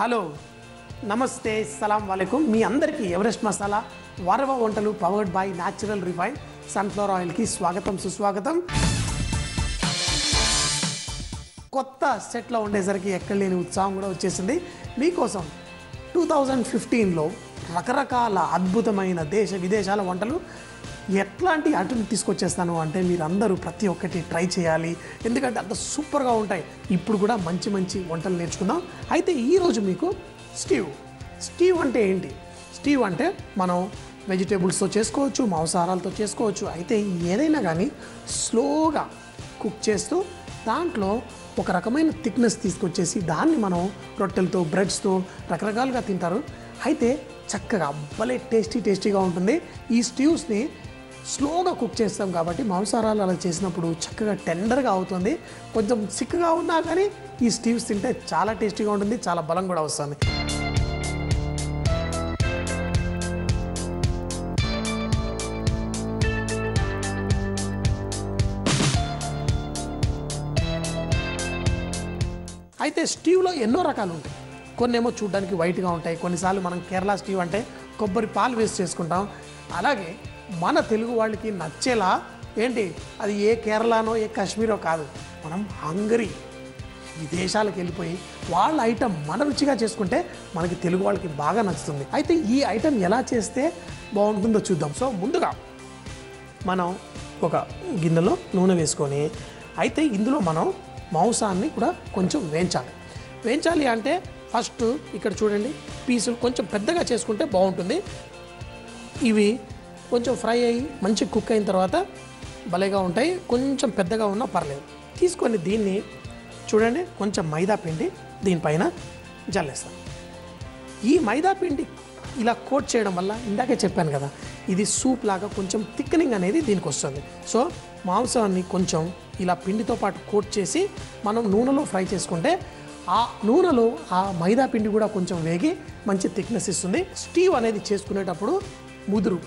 Hello నమస్తే సలాం వాలేకుం మీ అందరికీ Everest masala వారవ వంటలు powered by natural refine sunflower ఆయిల్కి స్వాగతం సుస్వాగతం. కొత్త సెట్లో ఉండేసరికి ఎక్కడ లేని ఉత్సాహం కూడా వచ్చేసింది. మీకోసం 2015లో రకరకాల అద్భుతమైన దేశ విదేశాల వంటలు ఎట్లాంటి అటుని తీసుకొచ్చేస్తాను అంటే మీరందరూ ప్రతి ఒక్కటి ట్రై చేయాలి, ఎందుకంటే అంత సూపర్గా ఉంటాయి. ఇప్పుడు కూడా మంచి మంచి వంటలు నేర్చుకుందాం. అయితే ఈరోజు మీకు స్టీవ్ అంటే ఏంటి? స్టీవ్ అంటే మనం వెజిటేబుల్స్తో చేసుకోవచ్చు, మాంసాహారాలతో చేసుకోవచ్చు. అయితే ఏదైనా కానీ స్లోగా కుక్ చేస్తూ దాంట్లో ఒక రకమైన థిక్నెస్ తీసుకొచ్చేసి దాన్ని మనం రొట్టెలతో బ్రెడ్స్తో రకరకాలుగా తింటారు. అయితే చక్కగా భలే టేస్టీగా ఉంటుంది. ఈ స్టీవ్స్ని స్లోగా కుక్ చేస్తాం కాబట్టి మాంసాహారాలు అలా చేసినప్పుడు చక్కగా టెండర్గా అవుతుంది. కొంచెం సిక్గా ఉన్నా కానీ ఈ స్టీవ్స్ తింటే చాలా టేస్టీగా ఉంటుంది, చాలా బలం కూడా వస్తుంది. అయితే స్టీవ్లో ఎన్నో రకాలు ఉంటాయి. కొన్ని ఏమో చూడడానికి వైట్గా ఉంటాయి, కొన్నిసార్లు మనం కేరళ స్టీవ్ అంటే కొబ్బరి పాలు వేస్ట్ చేసుకుంటాం. అలాగే మన తెలుగు వాళ్ళకి నచ్చేలా ఏంటి, అది ఏ కేరళనో ఏ కాశ్మీరో కాదు, మనం హంగరీ విదేశాలకు వెళ్ళిపోయి వాళ్ళ ఐటెం మన రుచిగా చేసుకుంటే మనకి తెలుగు వాళ్ళకి బాగా నచ్చుతుంది. అయితే ఈ ఐటెం ఎలా చేస్తే బాగుంటుందో చూద్దాం. సో ముందుగా మనం ఒక గిన్నెలో నూనె వేసుకొని, అయితే ఇందులో మనం మాంసాన్ని కూడా కొంచెం వేయించాలి అంటే ఫస్ట్ ఇక్కడ చూడండి, పీసులు కొంచెం పెద్దగా చేసుకుంటే బాగుంటుంది. ఇవి కొంచెం ఫ్రై అయ్యి మంచి కుక్ అయిన తర్వాత భలేగా ఉంటాయి. కొంచెం పెద్దగా ఉన్నా పర్లేదు. తీసుకొని దీన్ని చూడండి, కొంచెం మైదా పిండి దీనిపైన జల్లేస్తాం. ఈ మైదా పిండి ఇలా కోట్ చేయడం వల్ల ఇందాకే చెప్పాను కదా, ఇది సూప్ లాగా కొంచెం థిక్నింగ్ అనేది దీనికి వస్తుంది. సో మాంసాన్ని కొంచెం ఇలా పిండితో పాటు కోట్ చేసి మనం నూనెలో ఫ్రై చేసుకుంటే ఆ నూనెలో ఆ మైదా పిండి కూడా కొంచెం వేగి మంచి థిక్నెస్ ఇస్తుంది. స్టీవ్ అనేది చేసుకునేటప్పుడు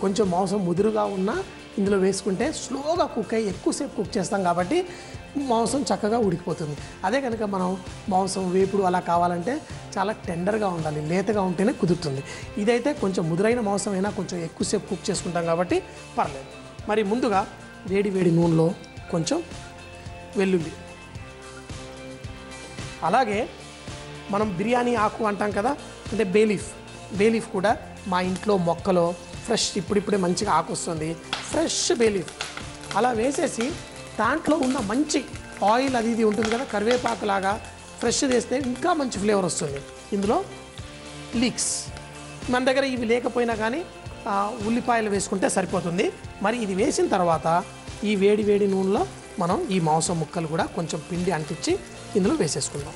కొంచెం మాంసం ముదురుగా ఉన్నా ఇందులో వేసుకుంటే స్లోగా కుక్ అయ్యి ఎక్కువసేపు కుక్ చేస్తాం కాబట్టి మాంసం చక్కగా ఉడికిపోతుంది. అదే కనుక మనం మాంసం వేపుడు అలా కావాలంటే చాలా టెండర్గా ఉండాలి, లేతగా ఉంటేనే కుదురుతుంది. ఇదైతే కొంచెం ముదురైన మాంసం అయినా కొంచెం ఎక్కువసేపు కుక్ చేసుకుంటాం కాబట్టి పర్లేదు. మరి ముందుగా వేడి నూనెలో కొంచెం వెల్లుల్లి, అలాగే మనం బిర్యానీ ఆకు అంటాం కదా, అంటే బేలీఫ్ కూడా మా ఇంట్లో మొక్కలో ఫ్రెష్ ఇప్పుడిప్పుడే మంచిగా ఆకు వస్తుంది, ఫ్రెష్ బేలీఫ్ అలా వేసేసి దాంట్లో ఉన్న మంచి ఆయిల్ అది ఇది ఉంటుంది కదా, కరివేపాకు లాగా ఫ్రెష్ వేస్తే ఇంకా మంచి ఫ్లేవర్ వస్తుంది. ఇందులో లీక్స్ మన దగ్గర ఇవి లేకపోయినా కానీ ఉల్లిపాయలు వేసుకుంటే సరిపోతుంది. మరి ఇది వేసిన తర్వాత ఈ వేడి నూనెలో మనం ఈ మాంసం ముక్కలు కూడా కొంచెం పిండి అంటించి ఇందులో వేసేసుకుందాం.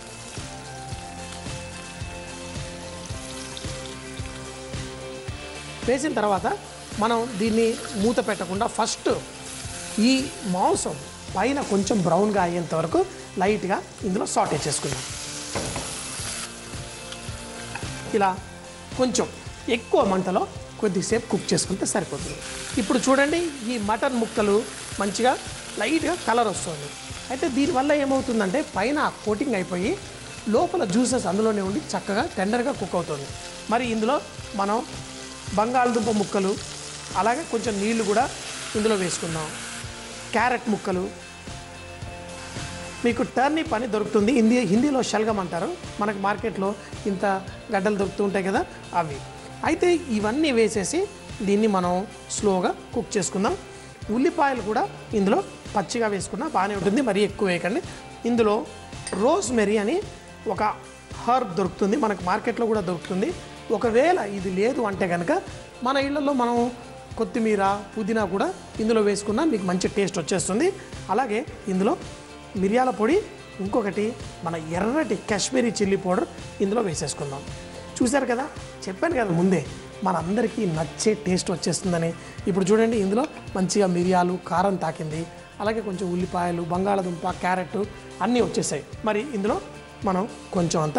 వేసిన తర్వాత మనం దీన్ని మూత పెట్టకుండా ఫస్ట్ ఈ మాంసం పైన కొంచెం బ్రౌన్గా అయ్యేంత వరకు లైట్గా ఇందులో సాటే చేసుకుందాం. ఇలా కొంచెం ఎక్కువ మంటలో కొద్దిసేపు కుక్ చేసుకుంటే సరిపోతుంది. ఇప్పుడు చూడండి, ఈ మటన్ ముక్కలు మంచిగా లైట్గా కలర్ వస్తుంది. అయితే దీనివల్ల ఏమవుతుందంటే పైన కోటింగ్ అయిపోయి లోపల జ్యూసెస్ అందులోనే ఉండి చక్కగా టెండర్గా కుక్ అవుతుంది. మరి ఇందులో మనం బంగాళదుంప ముక్కలు, అలాగే కొంచెం నీళ్లు కూడా ఇందులో వేసుకుందాం. క్యారెట్ ముక్కలు, మీకు టర్నిప్ అని దొరుకుతుంది, హిందీలో షల్గం అంటారు, మనకు మార్కెట్లో ఇంత గడ్డలు దొరుకుతూ ఉంటాయి కదా అవి. అయితే ఇవన్నీ వేసేసి దీన్ని మనం స్లోగా కుక్ చేసుకుందాం. ఉల్లిపాయలు కూడా ఇందులో పచ్చిగా వేసుకున్నా బాగానే ఉంటుంది, మరీ ఎక్కువ వేయకండి. ఇందులో రోజ్మెరీ అని ఒక హర్బ్ దొరుకుతుంది, మనకు మార్కెట్లో కూడా దొరుకుతుంది. ఒకవేళ ఇది లేదు అంటే కనుక మన ఇళ్లలో మనం కొత్తిమీర పుదీనా కూడా ఇందులో వేసుకున్నా మీకు మంచి టేస్ట్ వచ్చేస్తుంది. అలాగే ఇందులో మిరియాల పొడి, ఇంకొకటి మన ఎర్రటి కాశ్మీరీ చిల్లీ పౌడర్ ఇందులో వేసేసుకుందాం. చూశారు కదా, చెప్పాను కదా ముందే మనందరికీ నచ్చే టేస్ట్ వచ్చేస్తుందని. ఇప్పుడు చూడండి, ఇందులో మంచిగా మిరియాలు కారం తాకింది, అలాగే కొంచెం ఉల్లిపాయలు, బంగాళదుంప, క్యారెట్ అన్నీ వచ్చేసాయి. మరి ఇందులో మనం కొంచెం అంత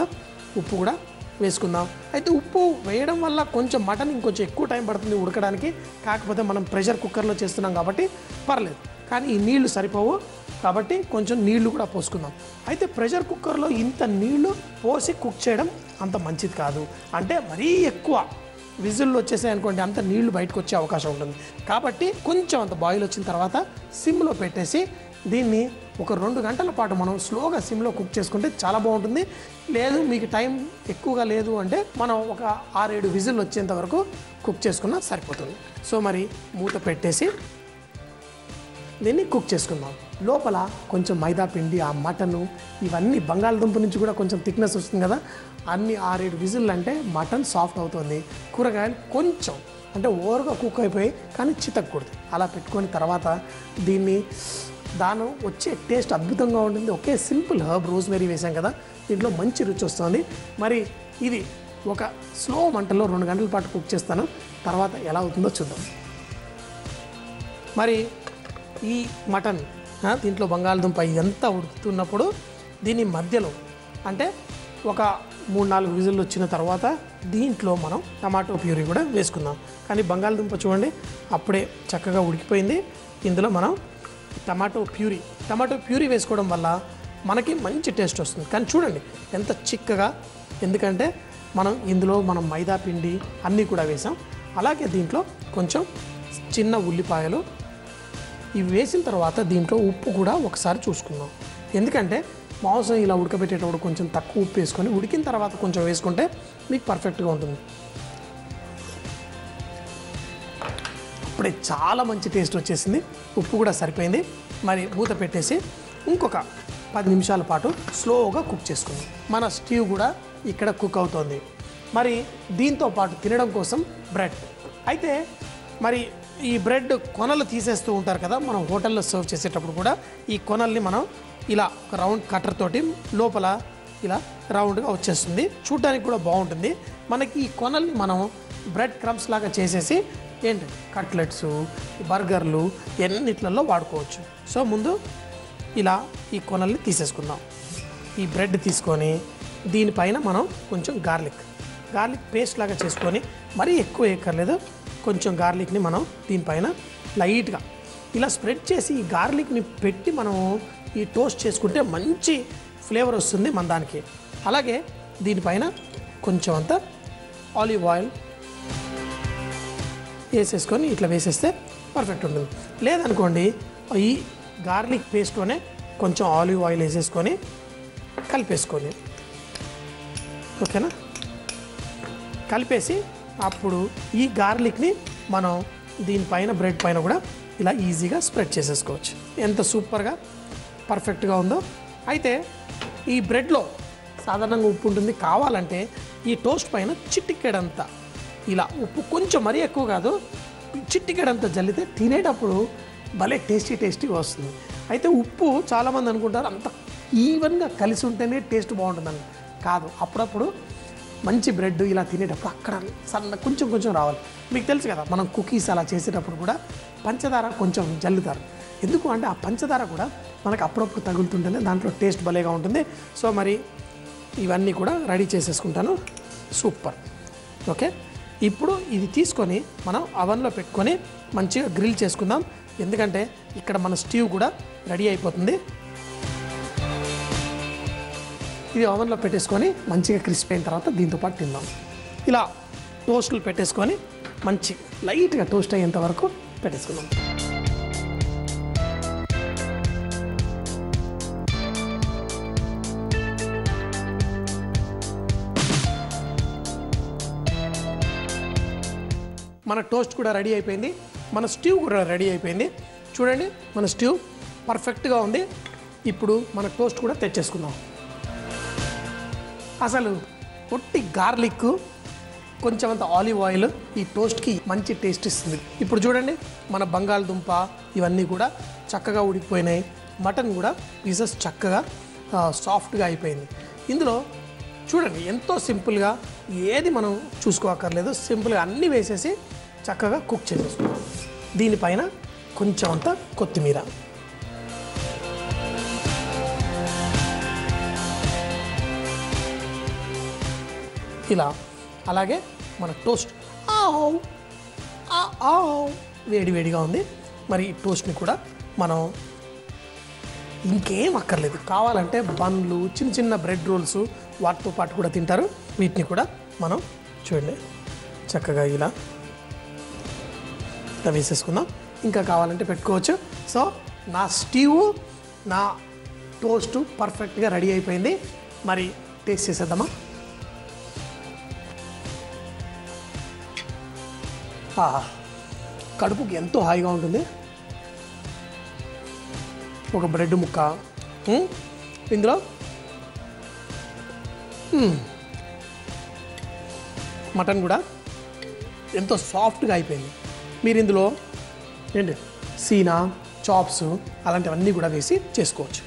ఉప్పు కూడా వేసుకుందాం. అయితే ఉప్పు వేయడం వల్ల కొంచెం మటన్ ఇంకొంచెం ఎక్కువ టైం పడుతుంది ఉడకడానికి, కాకపోతే మనం ప్రెషర్ కుక్కర్లో చేస్తున్నాం కాబట్టి పర్లేదు. కానీ ఈ నీళ్లు సరిపోవు కాబట్టి కొంచెం నీళ్లు కూడా పోసుకుందాం. అయితే ప్రెషర్ కుక్కర్లో ఇంత నీళ్లు పోసి కుక్ చేయడం అంత మంచిది కాదు. అంటే మరీ ఎక్కువ విజిల్లు వచ్చేసాయి అనుకోండి, అంత నీళ్లు బయటకు వచ్చే అవకాశం ఉంటుంది. కాబట్టి కొంచెం అంత బాయిల్ వచ్చిన తర్వాత సిమ్లో పెట్టేసి దీన్ని ఒక 2 గంటల పాటు మనం స్లోగా సిమ్లో కుక్ చేసుకుంటే చాలా బాగుంటుంది. లేదు మీకు టైం ఎక్కువగా లేదు అంటే మనం ఒక 6-7 విజిల్ వచ్చేంత వరకు కుక్ చేసుకున్నా సరిపోతుంది. సో మరి మూత పెట్టేసి దీన్ని కుక్ చేసుకుందాం. లోపల కొంచెం మైదా పిండి, ఆ మటను, ఇవన్నీ బంగాళదుంప నుంచి కూడా కొంచెం థిక్నెస్ వస్తుంది కదా, అన్ని 6-7 విజిల్ అంటే మటన్ సాఫ్ట్ అవుతుంది. కూరగాయలు కొంచెం అంటే ఓవర్గా కుక్ అయిపోయి కానీ చితకూడదు. అలా పెట్టుకొని తర్వాత దీన్ని దాని వచ్చే టేస్ట్ అద్భుతంగా ఉంటుంది. ఒకే సింపుల్ హర్బ్ రోజ్మెరీ వేసాం కదా, దీంట్లో మంచి రుచి వస్తుంది. మరి ఇది ఒక స్లో మంటలో 2 గంటల పాటు కుక్ చేస్తాను. తర్వాత ఎలా అవుతుందో చూద్దాం. మరి ఈ మటన్ దీంట్లో బంగాళదుంప ఇదంతా ఉడుకుతున్నప్పుడు దీని మధ్యలో అంటే ఒక 3-4 విజిల్లు వచ్చిన తర్వాత దీంట్లో మనం టమాటో ప్యూరీ కూడా వేసుకుందాం. కానీ బంగాళదుంప చూడండి అప్పుడే చక్కగా ఉడికిపోయింది. ఇందులో మనం టమాటో ప్యూరీ వేసుకోవడం వల్ల మనకి మంచి టేస్ట్ వస్తుంది. కానీ చూడండి ఎంత చిక్కగా, ఎందుకంటే ఇందులో మనం మైదా పిండి అన్నీ కూడా వేసాం. అలాగే దీంట్లో కొంచెం చిన్న ఉల్లిపాయలు ఇవి వేసిన తర్వాత దీంట్లో ఉప్పు కూడా ఒకసారి చూసుకుందాం. ఎందుకంటే మాంసం ఇలా ఉడకబెట్టేటప్పుడు కొంచెం తక్కువ ఉప్పు వేసుకొని ఉడికిన తర్వాత కొంచెం వేసుకుంటే మీకు పర్ఫెక్ట్గా ఉంటుంది. అప్పుడే చాలా మంచి టేస్ట్ వచ్చేసింది, ఉప్పు కూడా సరిపోయింది. మరి మూత పెట్టేసి ఇంకొక 10 నిమిషాల పాటు స్లోగా కుక్ చేసుకుందాం. మన స్టీవ్ కూడా ఇక్కడ కుక్ అవుతుంది. మరి దీంతో పాటు తినడం కోసం బ్రెడ్. అయితే మరి ఈ బ్రెడ్ కొనలు తీసేస్తూ ఉంటారు కదా, మనం హోటల్లో సర్వ్ చేసేటప్పుడు కూడా ఈ కొనల్ని మనం ఇలా ఒక రౌండ్ కట్టర్ తోటి లోపల ఇలా రౌండ్గా వచ్చేస్తుంది, చూడడానికి కూడా బాగుంటుంది. మనకి ఈ కొనల్ని మనం బ్రెడ్ క్రమ్స్ లాగా చేసేసి ఏంటి కట్లెట్స్, బర్గర్లు ఎన్నిట్లలో వాడుకోవచ్చు. సో ముందు ఇలా ఈ కొనల్ని తీసేసుకుందాం. ఈ బ్రెడ్ తీసుకొని దీనిపైన మనం కొంచెం గార్లిక్ పేస్ట్ లాగా చేసుకొని, మరీ ఎక్కువ వేయక్కర్లేదు, కొంచెం గార్లిక్ని మనం దీనిపైన లైట్గా ఇలా స్ప్రెడ్ చేసి ఈ గార్లిక్ని పెట్టి మనం ఈ టోస్ట్ చేసుకుంటే మంచి ఫ్లేవర్ వస్తుంది మన దానికి. అలాగే దీనిపైన కొంచెం అంత ఆలివ్ ఆయిల్ వేసేసుకొని ఇట్లా వేసేస్తే పర్ఫెక్ట్ ఉంటుంది. లేదనుకోండి ఈ గార్లిక్ పేస్ట్లోనే కొంచెం ఆలివ్ ఆయిల్ వేసేసుకొని కలిపేసుకొని, ఓకేనా, కలిపేసి అప్పుడు ఈ గార్లిక్ని మనం దీనిపైన బ్రెడ్ పైన కూడా ఇలా ఈజీగా స్ప్రెడ్ చేసేసుకోవచ్చు. ఎంత సూపర్గా పర్ఫెక్ట్గా ఉందో. అయితే ఈ బ్రెడ్లో సాధారణంగా ఉప్పు ఉంటుంది, కావాలంటే ఈ టోస్ట్ పైన చిటికెడంతా ఇలా ఉప్పు, కొంచెం మరీ ఎక్కువ కాదు, చిటికెడంతా జల్లితే తినేటప్పుడు భలే టేస్టీగా వస్తుంది. అయితే ఉప్పు చాలామంది అనుకుంటారు అంత ఈవెన్గా కలిసి ఉంటేనే టేస్ట్ బాగుంటుందని. కాదు, అప్పుడప్పుడు మంచి బ్రెడ్ ఇలా తినేటప్పుడు అక్కడ సన్న కొంచెం రావాలి. మీకు తెలుసు కదా, మనం కుకీస్ అలా చేసేటప్పుడు కూడా పంచదార కొంచెం జల్లుతారు. ఎందుకు అంటే ఆ పంచదార కూడా మనకు అప్పుడప్పుడు తగులుతుంటేనే దాంట్లో టేస్ట్ భలేగా ఉంటుంది. సో మరి ఇవన్నీ కూడా రెడీ చేసేసుకుంటాను. సూపర్. ఓకే, ఇప్పుడు ఇది తీసుకొని మనం అవన్లో పెట్టుకొని మంచిగా గ్రిల్ చేసుకుందాం. ఎందుకంటే ఇక్కడ మన స్టీవ్ కూడా రెడీ అయిపోతుంది. ఇది ఓవెన్లో పెట్టేసుకొని మంచిగా క్రిస్పీ అయిన తర్వాత దీంతోపాటు తిందాం. ఇలా టోస్టులు పెట్టేసుకొని మంచి లైట్గా టోస్ట్ అయ్యేంత వరకు పెట్టేసుకుందాం. మన టోస్ట్ కూడా రెడీ అయిపోయింది, మన స్టీవ్ కూడా రెడీ అయిపోయింది. చూడండి మన స్టీవ్ పర్ఫెక్ట్గా ఉంది. ఇప్పుడు మన టోస్ట్ కూడా తెచ్చేసుకుందాం. అసలు పొట్టి గార్లిక్, కొంచెం అంత ఆలివ్ ఆయిల్ ఈ టోస్ట్కి మంచి టేస్ట్ ఇస్తుంది. ఇప్పుడు చూడండి మన బంగాళదుంప ఇవన్నీ కూడా చక్కగా ఉడికిపోయినాయి. మటన్ కూడా పీసెస్ చక్కగా సాఫ్ట్గా అయిపోయింది. ఇందులో చూడండి ఎంతో సింపుల్గా, ఏది మనం చూసుకోక్కర్లేదు, సింపుల్గా అన్నీ వేసేసి చక్కగా కుక్ చేసేసుకుంటాం. దీనిపైన కొంచెం అంత కొత్తిమీర, ఇలా, అలాగే మన టోస్ట్ వేడిగా ఉంది. మరి ఈ టోస్ట్ని కూడా మనం ఇంకేం అక్కర్లేదు, కావాలంటే బన్లు, చిన్న బ్రెడ్ రోల్స్ వాటితో పాటు కూడా తింటారు. వీటిని కూడా మనం చూడండి చక్కగా ఇలా వేసేసుకుందాం. ఇంకా కావాలంటే పెట్టుకోవచ్చు. సో నా స్టీవ్ నా టోస్ట్ పర్ఫెక్ట్గా రెడీ అయిపోయింది. మరి టేస్ట్ చేసేద్దామా? కడుపుకి ఎంతో హాయిగా ఉంటుంది. ఒక బ్రెడ్ ముక్క ఇందులో మటన్ కూడా ఎంతో సాఫ్ట్గా అయిపోయింది. మీరు ఇందులో ఏంటి సీనా చాప్స్ అలాంటివన్నీ కూడా వేసి చేసుకోవచ్చు.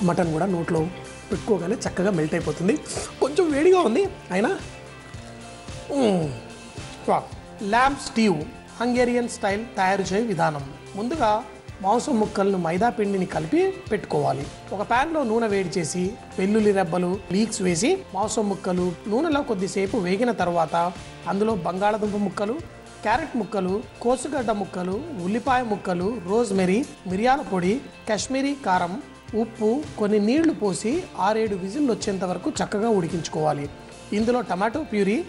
మటన్ కూడా నోట్లో పెట్టుకోగానే చక్కగా మెల్ట్ అయిపోతుంది. కొంచెం వేడిగా ఉంది అయినా. ల్యాంబ్ స్టీవ్ హంగేరియన్ స్టైల్ తయారు చేయ విధానం. ముందుగా మాంసం ముక్కలను మైదా పిండిని కలిపి పెట్టుకోవాలి. ఒక ప్యాన్లో నూనె వేడి చేసి వెల్లుల్లి రెబ్బలు లీక్స్ వేసి మాంసం ముక్కలు నూనెలో కొద్దిసేపు వేగిన తర్వాత అందులో బంగాళదుంప ముక్కలు, క్యారెట్ ముక్కలు, కోసుగడ్డ ముక్కలు, ఉల్లిపాయ ముక్కలు, రోజ్మెరీ, మిరియాల పొడి, కాశ్మీరీ కారం, ఉప్పు, కొన్ని నీళ్లు పోసి 6-7 విజిల్లు వచ్చేంత వరకు చక్కగా ఉడికించుకోవాలి. ఇందులో టమాటో ప్యూరీ,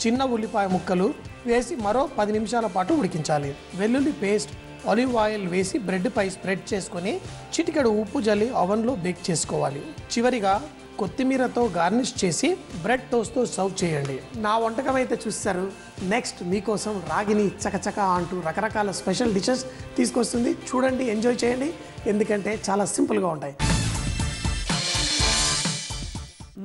చిన్న ఉల్లిపాయ ముక్కలు వేసి మరో 10 నిమిషాల పాటు ఉడికించాలి. వెల్లుల్లి పేస్ట్, ఆలివ్ ఆయిల్ వేసి బ్రెడ్ పై స్ప్రెడ్ చేసుకొని చిటికెడు ఉప్పు జల్లి ఓవెన్లో బేక్ చేసుకోవాలి. చివరిగా కొత్తిమీరతో గార్నిష్ చేసి బ్రెడ్ టోస్ట్తో సర్వ్ చేయండి. నా వంటకం అయితే చూస్తారు. నెక్స్ట్ మీకోసం రాగిని చకచక అంటూ రకరకాల స్పెషల్ డిషెస్ తీసుకొస్తుంది. చూడండి, ఎంజాయ్ చేయండి, ఎందుకంటే చాలా సింపుల్గా ఉంటాయి.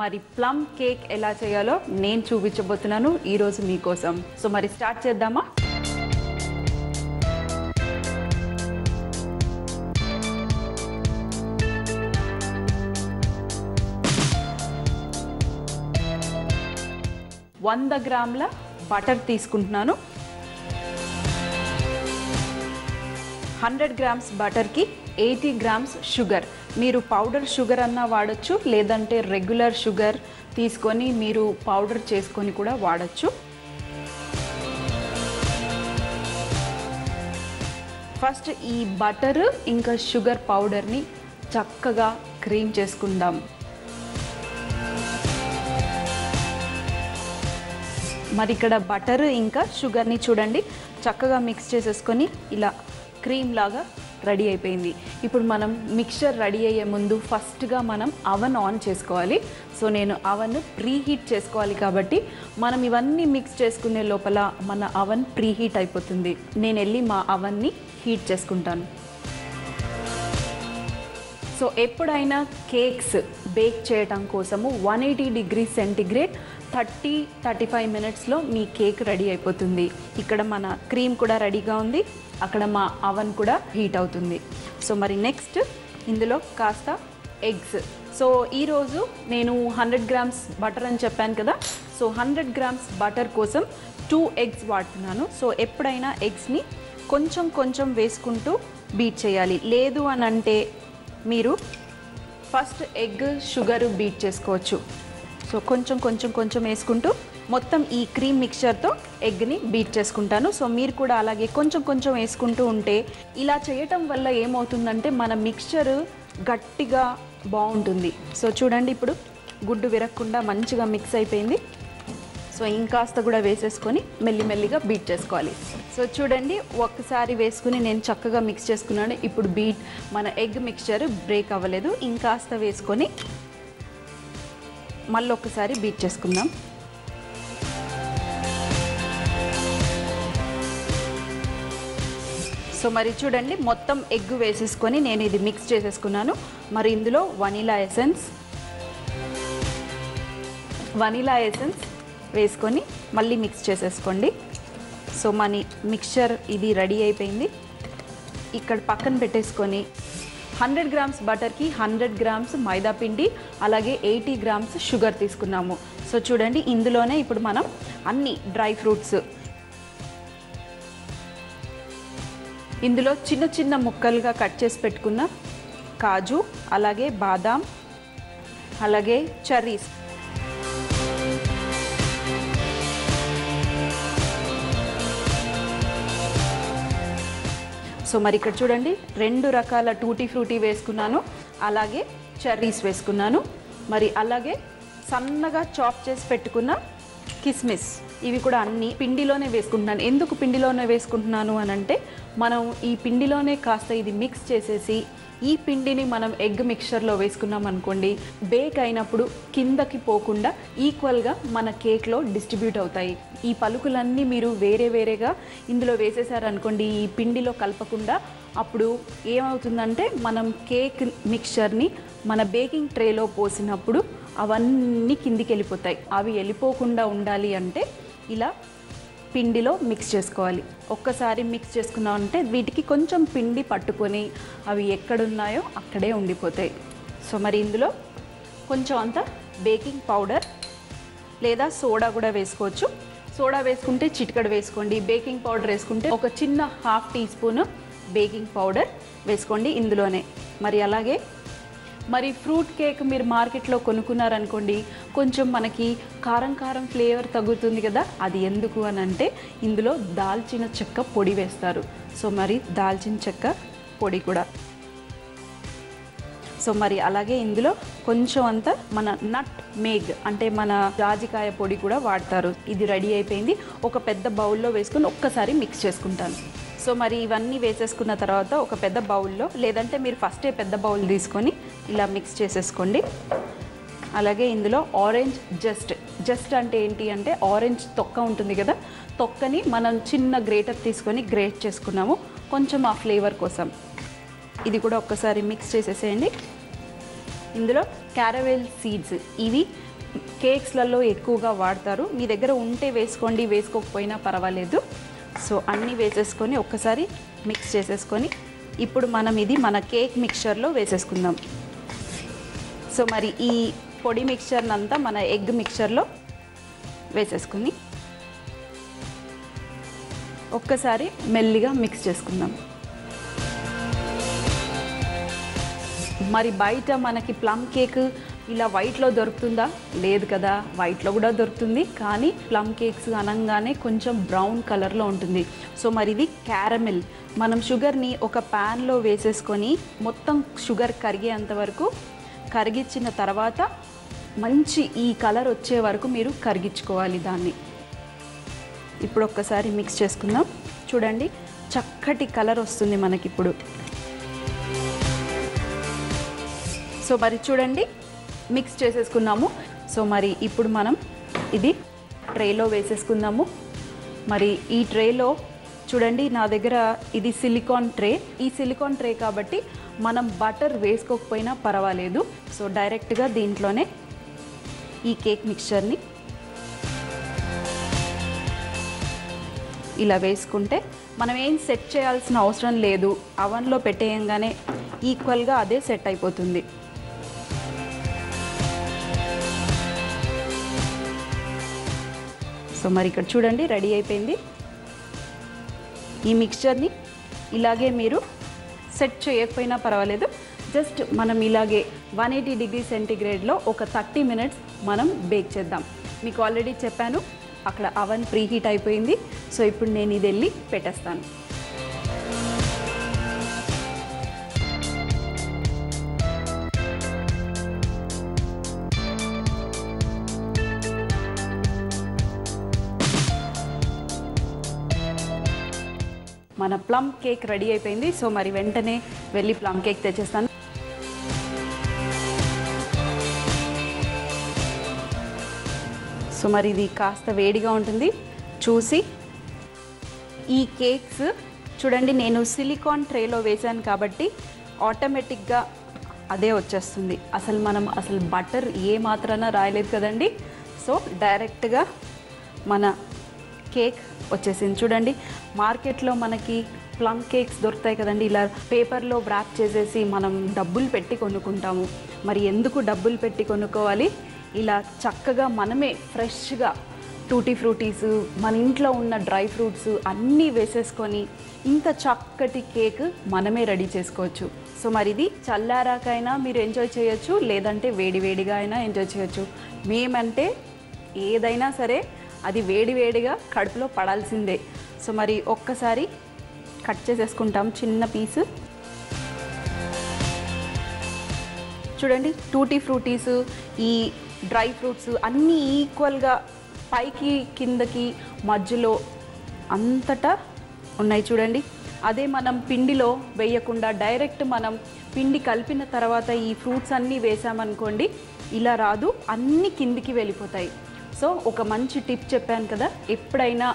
మరి ప్లమ్ కేక్ ఎలా చేయాలో నేను చూపించబోతున్నాను ఈరోజు మీకోసం. సో మరి స్టార్ట్ చేద్దామా? వంద గ్రాముల బటర్ తీసుకుంటున్నాను. 100 గ్రామ్స్ బటర్కి 80 గ్రామ్స్ షుగర్. మీరు పౌడర్ షుగర్ అన్నా వాడచ్చు, లేదంటే రెగ్యులర్ షుగర్ తీసుకొని మీరు పౌడర్ చేసుకొని కూడా వాడచ్చు. ఫస్ట్ ఈ బటర్ ఇంకా షుగర్ పౌడర్ని చక్కగా క్రీమ్ చేసుకుందాం. మరి ఇక్కడ బటర్ ఇంకా షుగర్ని చూడండి చక్కగా మిక్స్ చేసేసుకొని ఇలా క్రీమ్ లాగా రెడీ అయిపోయింది. ఇప్పుడు మనం మిక్చర్ రెడీ అయ్యే ముందు ఫస్ట్గా మనం అవన్ ఆన్ చేసుకోవాలి. సో నేను అవన్ ప్రీ హీట్ చేసుకోవాలి కాబట్టి మనం ఇవన్నీ మిక్స్ చేసుకునే లోపల మన అవన్ ప్రీ హీట్ అయిపోతుంది. నేను వెళ్ళి మా అవన్ని హీట్ చేసుకుంటాను. సో ఎప్పుడైనా కేక్స్ బేక్ చేయటం కోసము 180 డిగ్రీ సెంటిగ్రేడ్ 30-35 మినిట్స్లో మీ కేక్ రెడీ అయిపోతుంది. ఇక్కడ మన క్రీమ్ కూడా రెడీగా ఉంది, అక్కడ మా అవన్ కూడా హీట్ అవుతుంది. సో మరి నెక్స్ట్ ఇందులో కాస్త ఎగ్స్. సో ఈరోజు నేను 100 గ్రామ్స్ బటర్ అని చెప్పాను కదా. సో 100 గ్రామ్స్ బటర్ కోసం 2 ఎగ్స్ వాడుతున్నాను. సో ఎప్పుడైనా ఎగ్స్ని కొంచెం కొంచెం వేసుకుంటూ బీట్ చేయాలి. లేదు అని అంటే మీరు ఫస్ట్ ఎగ్ షుగర్ బీట్ చేసుకోవచ్చు. సో కొంచెం కొంచెం కొంచెం వేసుకుంటూ మొత్తం ఈ క్రీమ్ మిక్చర్తో ఎగ్ని బీట్ చేసుకుంటాను. సో మీరు కూడా అలాగే కొంచెం కొంచెం వేసుకుంటూ ఉంటే ఇలా చేయటం వల్ల ఏమవుతుందంటే మన మిక్చర్ గట్టిగా బాగుంటుంది. సో చూడండి ఇప్పుడు గుడ్డు విరగకుండా మంచిగా మిక్స్ అయిపోయింది. సో ఇంకాస్త కూడా వేసేసుకొని మెల్లిమెల్లిగా బీట్ చేసుకోవాలి. సో చూడండి ఒక్కసారి వేసుకుని నేను చక్కగా మిక్స్ చేసుకున్నాను. ఇప్పుడు మన ఎగ్ మిక్చర్ బ్రేక్ అవ్వలేదు. ఇంకాస్త వేసుకొని మళ్ళీ ఒక్కసారి బీట్ చేసుకుందాం. సో మరి చూడండి మొత్తం ఎగ్ వేసేసుకొని నేను ఇది మిక్స్ చేసేసుకున్నాను. మరి ఇందులో వనీలా ఎసెన్స్ వేసుకొని మళ్ళీ మిక్స్ చేసేసుకోండి. సో మన మిక్చర్ ఇది రెడీ అయిపోయింది. ఇక్కడ పక్కన పెట్టేసుకొని 100 గ్రామ్స్ బటర్కి 100 గ్రామ్స్ మైదా పిండి అలాగే 80 గ్రామ్స్ షుగర్ తీసుకున్నాము. సో చూడండి ఇందులోనే ఇప్పుడు మనం అన్ని డ్రై ఫ్రూట్స్ ఇందులో చిన్న చిన్న ముక్కలుగా కట్ చేసి పెట్టుకున్న కాజు అలాగే బాదాం అలాగే చెర్రీస్ సో మరి ఇక్కడ చూడండి 2 రకాల టూటీ ఫ్రూటీ వేసుకున్నాను, అలాగే చెర్రీస్ వేసుకున్నాను, మరి అలాగే సన్నగా చాప్ చేసి పెట్టుకున్న కిస్మిస్, ఇవి కూడా అన్ని పిండిలోనే వేసుకుంటున్నాను. ఎందుకు పిండిలోనే వేసుకుంటున్నాను అని అంటే, మనం ఈ పిండిలోనే కాస్త ఇది మిక్స్ చేసేసి ఈ పిండిని మనం ఎగ్ మిక్చర్లో వేసుకున్నాం అనుకోండి, బేక్ అయినప్పుడు కిందకి పోకుండా ఈక్వల్గా మన కేక్లో డిస్ట్రిబ్యూట్ అవుతాయి. ఈ పలుకులన్నీ మీరు వేరే వేరేగా ఇందులో వేసేసారనుకోండి, ఈ పిండిలో కలపకుండా, అప్పుడు ఏమవుతుందంటే మనం కేక్ మిక్చర్ని మన బేకింగ్ ట్రేలో పోసినప్పుడు అవన్నీ కిందికి వెళ్ళిపోతాయి. అవి వెళ్ళిపోకుండా ఉండాలి అంటే ఇలా పిండిలో మిక్స్ చేసుకోవాలి. ఒక్కసారి మిక్స్ చేసుకున్నామంటే వీటికి కొంచెం పిండి పట్టుకొని అవి ఎక్కడున్నాయో అక్కడే ఉండిపోతాయి. సో మరి ఇందులో కొంచెం అంత బేకింగ్ పౌడర్ లేదా సోడా కూడా వేసుకోవచ్చు. సోడా వేసుకుంటే చిటికెడు వేసుకోండి, బేకింగ్ పౌడర్ వేసుకుంటే ఒక చిన్న ½ టీ స్పూన్ బేకింగ్ పౌడర్ వేసుకోండి ఇందులోనే. మరి ఫ్రూట్ కేక్ మీరు మార్కెట్లో కొనుక్కున్నారనుకోండి, కొంచెం మనకి కారం కారం ఫ్లేవర్ తగ్గుతుంది కదా, అది ఎందుకు అని అంటే ఇందులో దాల్చిన చెక్క పొడి వేస్తారు. సో మరి దాల్చిన చెక్క పొడి కూడా. సో మరి అలాగే ఇందులో కొంచెం అంత మన నట్ మేగ్ అంటే మన జాజికాయ పొడి కూడా వాడతారు. ఇది రెడీ అయిపోయింది. ఒక పెద్ద బౌల్లో వేసుకొని ఒక్కసారి మిక్స్ చేసుకుంటాను. సో మరి ఇవన్నీ వేసేసుకున్న తర్వాత ఒక పెద్ద బౌల్లో, లేదంటే మీరు ఫస్టే పెద్ద బౌల్ తీసుకొని ఇలా మిక్స్ చేసేసుకోండి. అలాగే ఇందులో ఆరెంజ్ జస్ట్ అంటే ఏంటి అంటే ఆరెంజ్ తొక్క ఉంటుంది కదా, తొక్కని మనం చిన్న గ్రేటర్ తీసుకొని గ్రేట్ చేసుకున్నాము కొంచెం ఆ ఫ్లేవర్ కోసం. ఇది కూడా ఒక్కసారి మిక్స్ చేసేసేయండి. ఇందులో క్యారమెల్ సీడ్స్, ఇవి కేక్స్లలో ఎక్కువగా వాడతారు. మీ దగ్గర ఉంటే వేసుకోండి, వేసుకోకపోయినా పర్వాలేదు. సో అన్నీ వేసేసుకొని ఒక్కసారి మిక్స్ చేసేసుకొని ఇప్పుడు మనం ఇది మన కేక్ మిక్చర్లో వేసేసుకుందాం. సో మరి ఈ పొడి మిక్చర్ని అంతా మన ఎగ్ మిక్చర్లో వేసేసుకుని ఒక్కసారి మెల్లిగా మిక్స్ చేసుకుందాం. మరి బయట మనకి ప్లమ్ కేక్ ఇలా వైట్లో దొరుకుతుందా? లేదు కదా, వైట్లో కూడా దొరుకుతుంది, కానీ ప్లమ్ కేక్స్ అనగానే కొంచెం బ్రౌన్ కలర్లో ఉంటుంది. సో మరి ఇది క్యారమెల్. మనం షుగర్ని ఒక ప్యాన్లో వేసేసుకొని మొత్తం షుగర్ కరిగేంత వరకు కరిగించిన తర్వాత మంచి ఈ కలర్ వచ్చే వరకు మీరు కరిగించుకోవాలి దాన్ని. ఇప్పుడు ఒక్కసారి మిక్స్ చేసుకుందాం. చూడండి చక్కటి కలర్ వస్తుంది మనకిప్పుడు. సో మరి చూడండి మిక్స్ చేసేసుకున్నాము. సో మరి ఇప్పుడు మనం ఇది ట్రేలో వేసేసుకుందాము. మరి ఈ ట్రేలో చూడండి నా దగ్గర ఇది సిలికాన్ ట్రే. ఈ సిలికాన్ ట్రే కాబట్టి మనం బటర్ వేసుకోకపోయినా పర్వాలేదు. సో డైరెక్ట్గా దీంట్లోనే ఈ కేక్ మిక్చర్ని ఇలా వేసుకుంటే మనం ఏం సెట్ చేయాల్సిన అవసరం లేదు. అవన్లో పెట్టేయంగానే ఈక్వల్గా అదే సెట్ అయిపోతుంది. సో మరి ఇక్కడ చూడండి రెడీ అయిపోయింది. ఈ మిక్చర్ని ఇలాగే మీరు సెట్ చేయకపోయినా పర్వాలేదు, జస్ట్ మనం ఇలాగే 180 డిగ్రీ సెంటీగ్రేడ్లో ఒక 30 మినిట్స్ మనం బేక్ చేద్దాం. మీకు ఆల్రెడీ చెప్పాను అక్కడ అవన్ ప్రీ హీట్ అయిపోయింది. సో ఇప్పుడు నేను ఇది వెళ్ళి పెట్టేస్తాను. మన ప్లమ్ కేక్ రెడీ అయిపోయింది. సో మరి వెంటనే వెళ్ళి ప్లమ్ కేక్ తెచ్చేస్తాను. సో మరి ఇది కాస్త వేడిగా ఉంటుంది చూసి. ఈ కేక్స్ చూడండి నేను సిలికాన్ ట్రేలో వేసాను కాబట్టి ఆటోమేటిక్గా అదే వచ్చేస్తుంది. మనం బటర్ ఏ మాత్రాన రాయలేదు కదండి. సో డైరెక్ట్గా మన కేక్ వచ్చేసింది. చూడండి మార్కెట్లో మనకి ప్లమ్ కేక్స్ దొరుకుతాయి కదండి, ఇలా పేపర్లో వ్రాప్ చేసేసి మనం డబ్బులు పెట్టి కొనుక్కుంటాము. మరి ఎందుకు డబ్బులు పెట్టి కొనుక్కోవాలి? ఇలా చక్కగా మనమే ఫ్రెష్గా టూటీ ఫ్రూటీస్, మన ఇంట్లో ఉన్న డ్రై ఫ్రూట్స్ అన్నీ వేసేసుకొని ఇంత చక్కటి కేక్ మనమే రెడీ చేసుకోవచ్చు. సో మరి ఇది చల్లారాకైనా మీరు ఎంజాయ్ చేయొచ్చు, లేదంటే వేడివేడిగా అయినా ఎంజాయ్ చేయొచ్చు. మేమంటే ఏదైనా సరే అది వేడివేడిగా కడుపులో పడాల్సిందే. సో మరి ఒక్కసారి కట్ చేసేసుకుంటాం చిన్న పీసు. చూడండి టూటీ ఫ్రూటీస్, ఈ డ్రై ఫ్రూట్స్ అన్నీ ఈక్వల్గా పైకి కిందకి మధ్యలో అంతటా ఉన్నాయి చూడండి. అదే మనం పిండిలో వేయకుండా డైరెక్ట్ మనం పిండి కలిపిన తర్వాత ఈ ఫ్రూట్స్ అన్నీ వేసామనుకోండి, ఇలా రాదు, అన్నీ కిందికి వెళ్ళిపోతాయి. సో ఒక మంచి టిప్ చెప్పాను కదా, ఎప్పుడైనా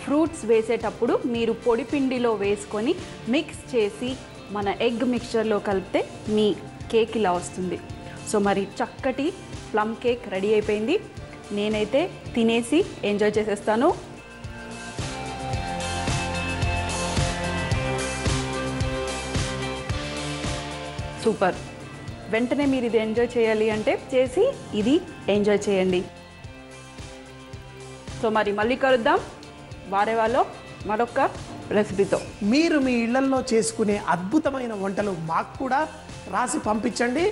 ఫ్రూట్స్ వేసేటప్పుడు మీరు పొడి పిండిలో వేసుకొని మిక్స్ చేసి మన ఎగ్ మిక్చర్లో కలిపితే మీ కేక్ ఇలా వస్తుంది. సో మరి చక్కటి ప్లమ్ కేక్ రెడీ అయిపోయింది. నేనైతే తినేసి ఎంజాయ్ చేసేస్తాను. సూపర్. వెంటనే మీరు ఇది ఎంజాయ్ చేయాలి అంటే చేసి ఇది ఎంజాయ్ చేయండి. సో మరి మళ్ళీ కలుద్దాం వారేవాలో మరొక రెసిపీతో. మీరు మీ ఇళ్లల్లో చేసుకునే అద్భుతమైన వంటలు మాకు కూడా రాసి పంపించండి.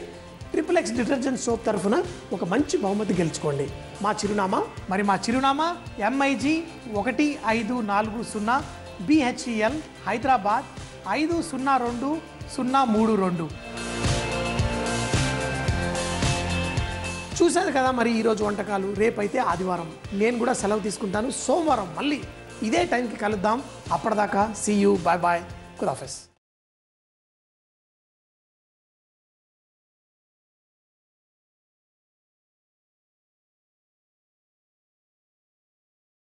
XXX డిటర్జెంట్ సోప్ తరఫున ఒక మంచి బహుమతి గెలుచుకోండి. మా చిరునామా MIG 1540 BHEL హైదరాబాద్ 502032. చూశారు కదా మరి ఈరోజు వంటకాలు. రేపైతే ఆదివారం, నేను కూడా సెలవు తీసుకుంటాను. సోమవారం మళ్ళీ ఇదే టైంకి కలుద్దాం. అప్పటిదాకా సీ యూ, బాయ్ బాయ్, ఖుదాఫిజ్.